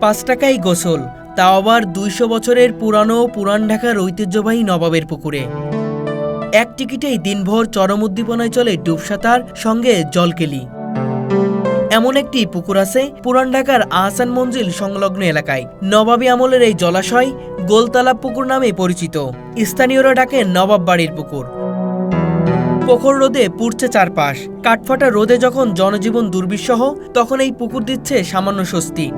৫ টাকায় গোসল, তাও আবার ২০০ বছরের পুরানো পুরান ঢাকার ঐতিহ্যবাহী নবাবের পুকুরে। এক টিকিটেই দিনভর চরম উদ্দীপনায় চলে ডুবসাঁতার, সঙ্গে জলকেলি। এমন একটি পুকুর আছে পুরান ঢাকার আহসান মঞ্জিল সংলগ্ন এলাকায়। নবাবী আমলের এই জলাশয় গোলতালাব পুকুর নামে পরিচিত। স্থানীয়রা ডাকে নবাব বাড়ির পুকুর। প্রখর রোদে পুড়ছে চারপাশ, কাঠফাটা রোদে যখন জনজীবন দুর্বিষহ, তখন এই পুকুর দিচ্ছে সামান্য স্বস্তি।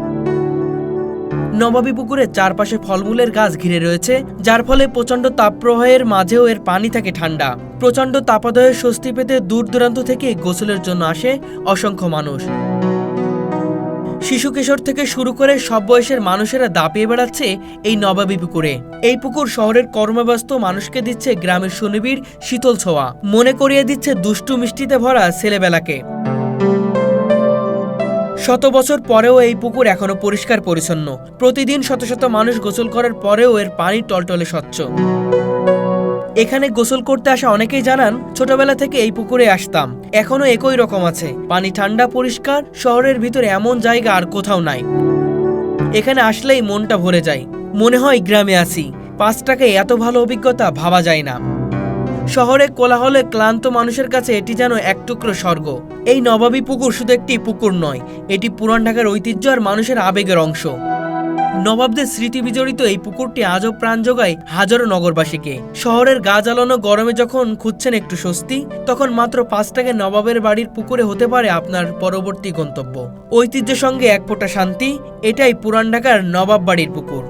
নবাবী পুকুরের চারপাশে ফলমূলের গাছ ঘিরে রয়েছে, যার ফলে প্রচণ্ড তাপপ্রবাহের মাঝেও এর পানি থাকে ঠান্ডা। প্রচণ্ড তাপাদয়ে স্বস্তি পেতে দূর দূরান্ত থেকে গোসলের জন্য আসে অসংখ্য মানুষ। শিশু কিশোর থেকে শুরু করে সব বয়সের মানুষেরা দাপিয়ে বেড়াচ্ছে এই নবাবী পুকুরে। এই পুকুর শহরের কর্মব্যস্ত মানুষকে দিচ্ছে গ্রামের সুনিবিড় শীতল ছোঁয়া, মনে করিয়ে দিচ্ছে দুষ্টু মিষ্টিতে ভরা ছেলেবেলাকে। শত বছর পরেও এই পুকুর এখনো পরিষ্কার পরিচ্ছন্ন। প্রতিদিন শত শত মানুষ গোসল করার পরেও এর পানি টলটলে স্বচ্ছ। এখানে গোসল করতে আসা অনেকেই জানান, ছোটবেলা থেকে এই পুকুরে আসতাম, এখনো একই রকম আছে। পানি ঠান্ডা, পরিষ্কার, শহরের ভিতরে এমন জায়গা আর কোথাও নাই। এখানে আসলেই মনটা ভরে যায়, মনে হয় গ্রামে আছি। ৫ টাকায় এত ভালো অভিজ্ঞতা ভাবা যায় না। শহরে কোলাহলে ক্লান্ত মানুষের কাছে এটি যেন এক টুকরো স্বর্গ। এই নবাবী পুকুর শুধু একটি পুকুর নয়, এটি পুরান ঢাকার ঐতিহ্য আর মানুষের আবেগের অংশ। নবাবদের স্মৃতি বিজড়িত এই পুকুরটি আজও প্রাণ যোগায় হাজারো নগরবাসীকে। শহরের গা জ্বালানো গরমে যখন খুঁজছেন একটু স্বস্তি, তখন মাত্র ৫ টাকায় নবাবের বাড়ির পুকুরে হতে পারে আপনার পরবর্তী গন্তব্য। ঐতিহ্যের সঙ্গে এক ফোঁটা শান্তি, এটাই পুরান ঢাকার নবাব বাড়ির পুকুর।